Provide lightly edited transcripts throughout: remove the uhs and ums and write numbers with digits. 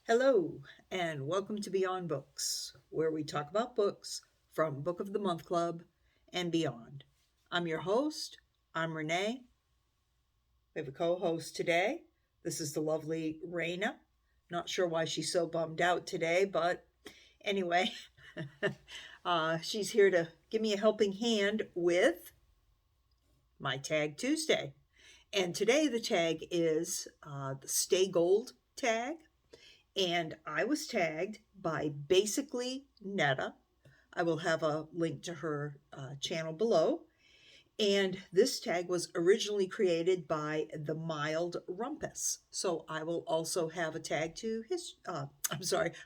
Hello, and welcome to Beyond Books, where we talk about books from Book of the Month Club and beyond. I'm your host. I'm Renee. We have a co host today. This is the lovely Raina. Not sure why she's so bummed out today, but anyway, she's here to give me a helping hand with my Tag Tuesday. And today the tag is the Stay Gold tag. And I was tagged by Basically Neda. I will have a link to her channel below. And this tag was originally created by the Mild Rumpus. So I will also have a tag to his, I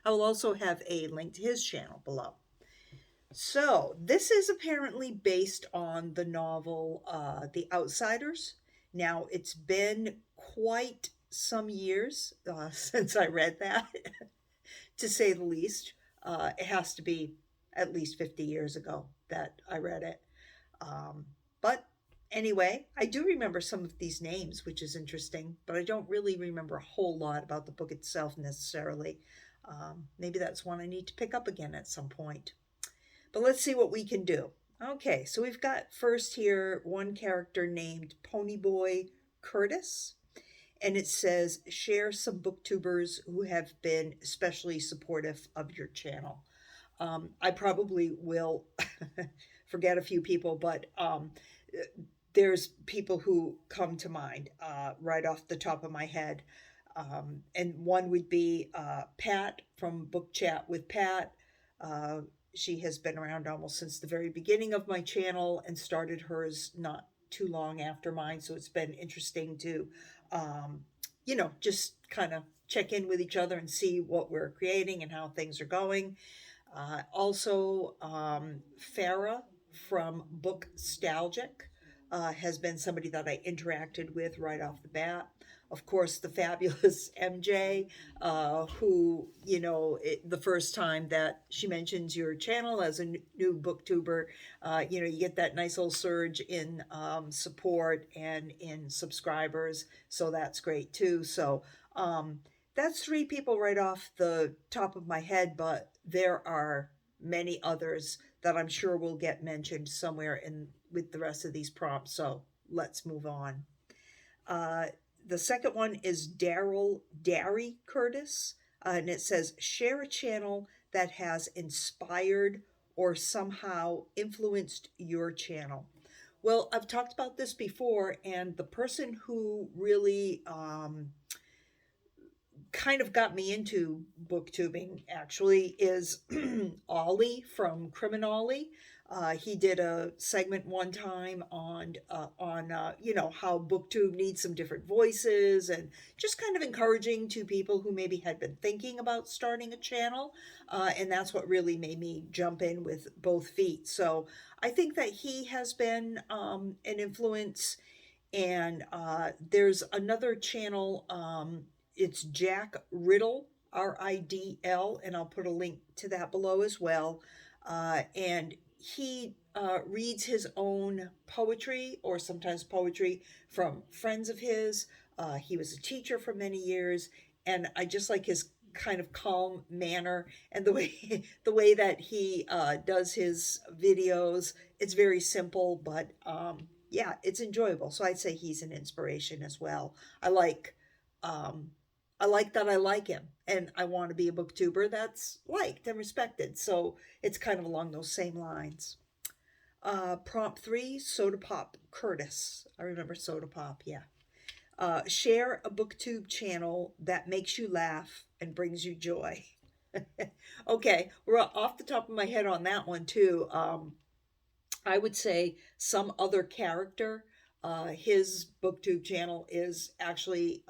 will also have a link to his channel below. So this is apparently based on the novel The Outsiders. Now, it's been quite some years since I read that, to say the least. It has to be at least 50 years ago that I read it. But anyway, I do remember some of these names, which is interesting, but I don't really remember a whole lot about the book itself necessarily. Maybe that's one I need to pick up again at some point. But let's see what we can do. Okay, so we've got first here one character named Ponyboy Curtis, and it says, share some booktubers who have been especially supportive of your channel. I probably will forget a few people, but there's people who come to mind right off the top of my head. And one would be Pat from Book Chat with Pat. She has been around almost since the very beginning of my channel and started hers not too long after mine. So it's been interesting to, just kind of check in with each other and see what we're creating and how things are going. Also, Farah from Bookstalgic has been somebody that I interacted with right off the bat. Of course, the fabulous MJ, who, the first time that she mentions your channel as a new booktuber, you get that nice little surge in support and in subscribers. So that's great too. So that's three people right off the top of my head, but there are many others that I'm sure will get mentioned somewhere in with the rest of these prompts. So let's move on. The second one is Darrel Darry Curtis, and it says, share a channel that has inspired or somehow influenced your channel. Well, I've talked about this before, and the person who really kind of got me into booktubing actually is Ollie from Criminolly. He did a segment one time on how booktube needs some different voices and just kind of encouraging to people who maybe had been thinking about starting a channel, and that's what really made me jump in with both feet. So I think that he has been an influence. And there's another channel, it's Jack Riddle, Ridl, and I'll put a link to that below as well. And he reads his own poetry or sometimes poetry from friends of his. He was a teacher for many years, and I just like his kind of calm manner and the way that he does his videos. It's very simple, but yeah, it's enjoyable. So I'd say he's an inspiration as well. I like that I like him, and I want to be a booktuber that's liked and respected. So it's kind of along those same lines. Prompt 3, Sodapop Curtis. I remember Sodapop, yeah. Share a booktube channel that makes you laugh and brings you joy. Okay, we're off the top of my head on that one too. I would say some other character. His booktube channel is actually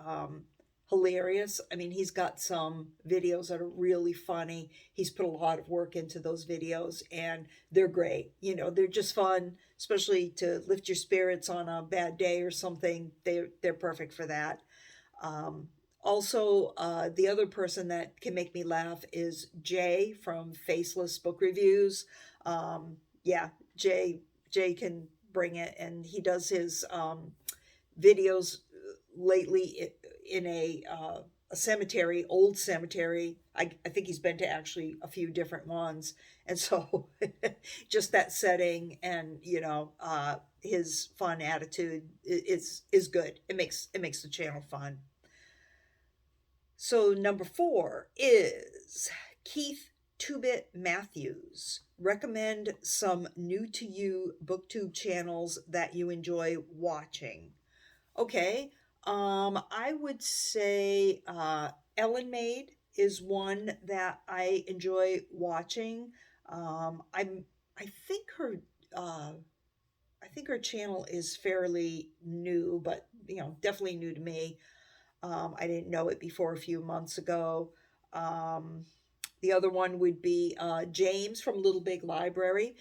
hilarious. I mean, he's got some videos that are really funny. He's put a lot of work into those videos, and they're great. They're just fun, especially to lift your spirits on a bad day or something. They're perfect for that. Also, the other person that can make me laugh is Jay from Faceless Book Reviews. Yeah, Jay can bring it, and he does his videos lately in a a cemetery, old cemetery. I think he's been to actually a few different ones. And so just that setting and, his fun attitude is good. It makes the channel fun. So number 4 is Keith Two-Bit Mathews. Recommend some new to you BookTube channels that you enjoy watching. Okay, I would say Ellen Maid is one that I enjoy watching. I think her uh, I think her channel is fairly new, but definitely new to me. I didn't know it before a few months ago. Um, the other one would be James from Little Big Library.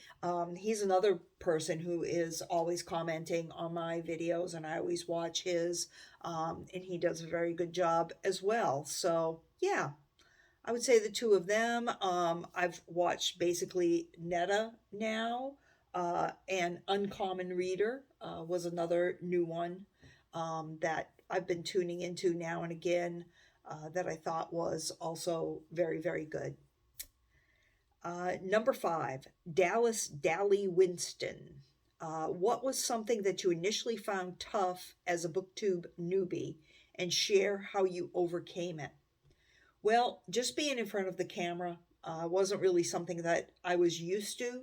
He's another person who is always commenting on my videos, and I always watch his, and he does a very good job as well. So, yeah, I would say the two of them. I've watched Basically Neda now, and Uncommon Reader was another new one that I've been tuning into now and again that I thought was also very, very good. Number 5, Dally Winston. What was something that you initially found tough as a BookTube newbie, and share how you overcame it? Well, just being in front of the camera wasn't really something that I was used to.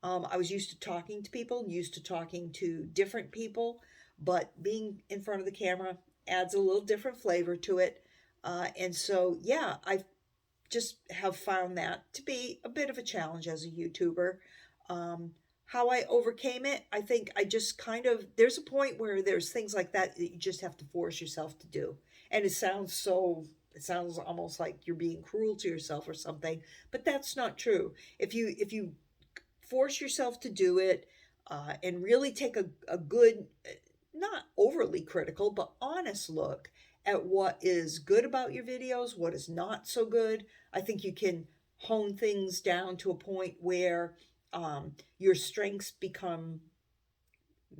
I was used to talking to people, used to talking to different people, but being in front of the camera adds a little different flavor to it. And so, yeah, I just have found that to be a bit of a challenge as a YouTuber. Um, how I overcame it, I think I just kind of, there's a point where there's things like that that you just have to force yourself to do. And it sounds almost like you're being cruel to yourself or something, but that's not true. If you force yourself to do it and really take a good, not overly critical, but honest look at what is good about your videos, what is not so good, I think you can hone things down to a point where your strengths become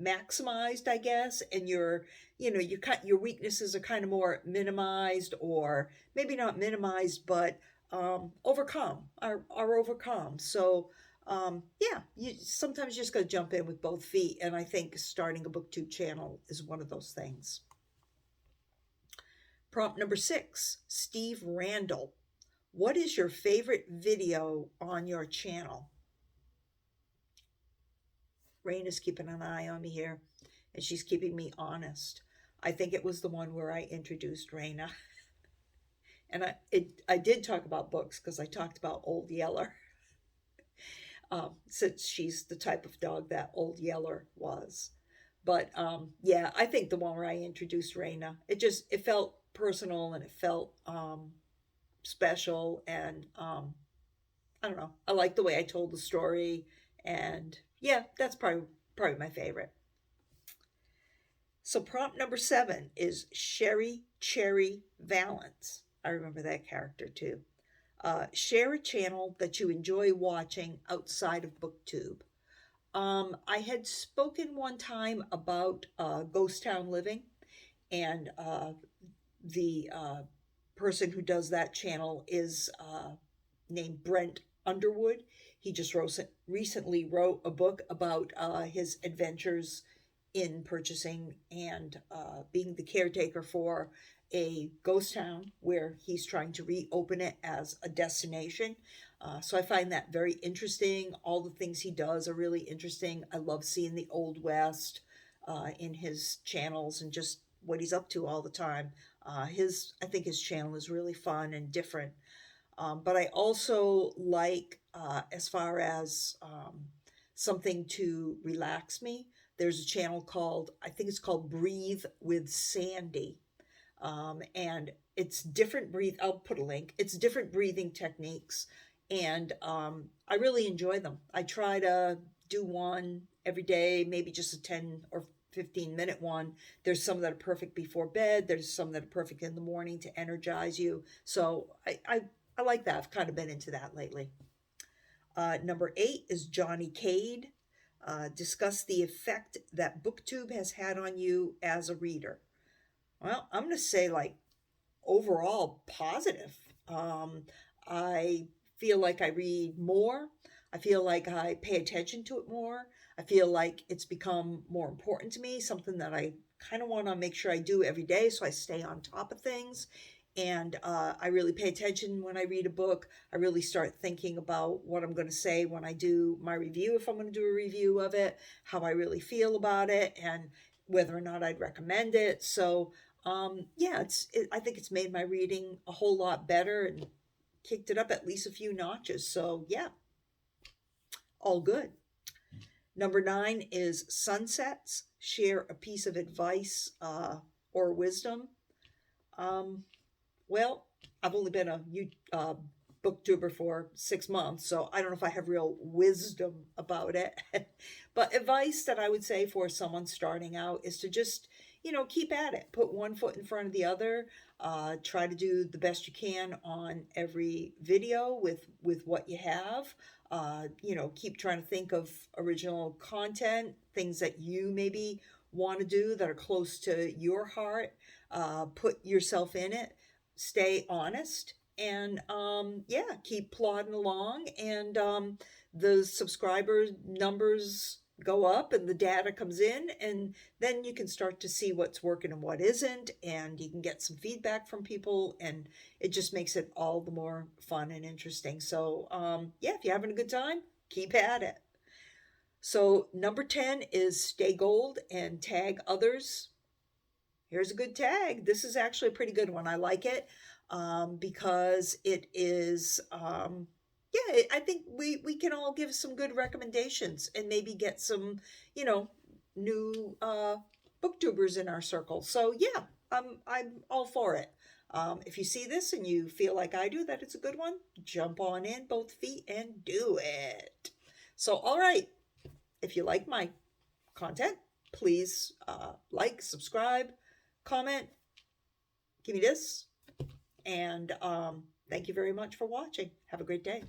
maximized, I guess, and your weaknesses are kind of more minimized, or maybe not minimized, but are overcome. So yeah, you sometimes just got to jump in with both feet, and I think starting a BookTube channel is one of those things. Prompt number 6, Steve Randall. What is your favorite video on your channel? Raina's keeping an eye on me here, and she's keeping me honest. I think it was the one where I introduced Raina. And I did talk about books because I talked about Old Yeller, since she's the type of dog that Old Yeller was. But yeah, I think the one where I introduced Raina, it felt personal, and it felt special, and I don't know. I like the way I told the story, and yeah, that's probably my favorite. So prompt number 7 is Sherri Cherry Valance. I remember that character too. Share a channel that you enjoy watching outside of BookTube. I had spoken one time about Ghost Town Living, and the person who does that channel is named Brent Underwood. He just recently wrote a book about his adventures in purchasing and being the caretaker for a ghost town where he's trying to reopen it as a destination. So I find that very interesting. All the things he does are really interesting. I love seeing the Old West in his channels and just what he's up to all the time. I think his channel is really fun and different. But I also like, as far as something to relax me, there's a channel I think it's called Breathe with Sandy. And it's different I'll put a link. It's different breathing techniques. And I really enjoy them. I try to do one every day, maybe just a 10 or 15-minute one. There's some that are perfect before bed. There's some that are perfect in the morning to energize you. So I like that. I've kind of been into that lately. Number 8 is Johnny Cade. Discuss the effect that BookTube has had on you as a reader. Well, I'm going to say like overall positive. I feel like I read more. I feel like I pay attention to it more. I feel like it's become more important to me, something that I kind of want to make sure I do every day so I stay on top of things. And I really pay attention when I read a book. I really start thinking about what I'm going to say when I do my review, if I'm going to do a review of it, how I really feel about it, and whether or not I'd recommend it. So, yeah, I think it's made my reading a whole lot better and kicked it up at least a few notches. So, yeah, all good. Number 9 is sunsets. Share a piece of advice or wisdom. Um, well, I've only been a booktuber for 6 months, so I don't know if I have real wisdom about it. But advice that I would say for someone starting out is to just, keep at it. Put one foot in front of the other. Try to do the best you can on every video with what you have. Keep trying to think of original content, things that you maybe want to do that are close to your heart. Put yourself in it, stay honest, and yeah, keep plodding along. And the subscriber numbers go up and the data comes in, and then you can start to see what's working and what isn't, and you can get some feedback from people, and it just makes it all the more fun and interesting. So yeah, if you're having a good time, keep at it. So number 10 is stay gold and tag others. Here's a good tag. This is actually a pretty good one. I like it because it is, yeah, I think we can all give some good recommendations and maybe get some, new booktubers in our circle. So yeah, I'm all for it. If you see this and you feel like I do that it's a good one, jump on in both feet and do it. So, all right, if you like my content, please like, subscribe, comment, give me this, and thank you very much for watching. Have a great day.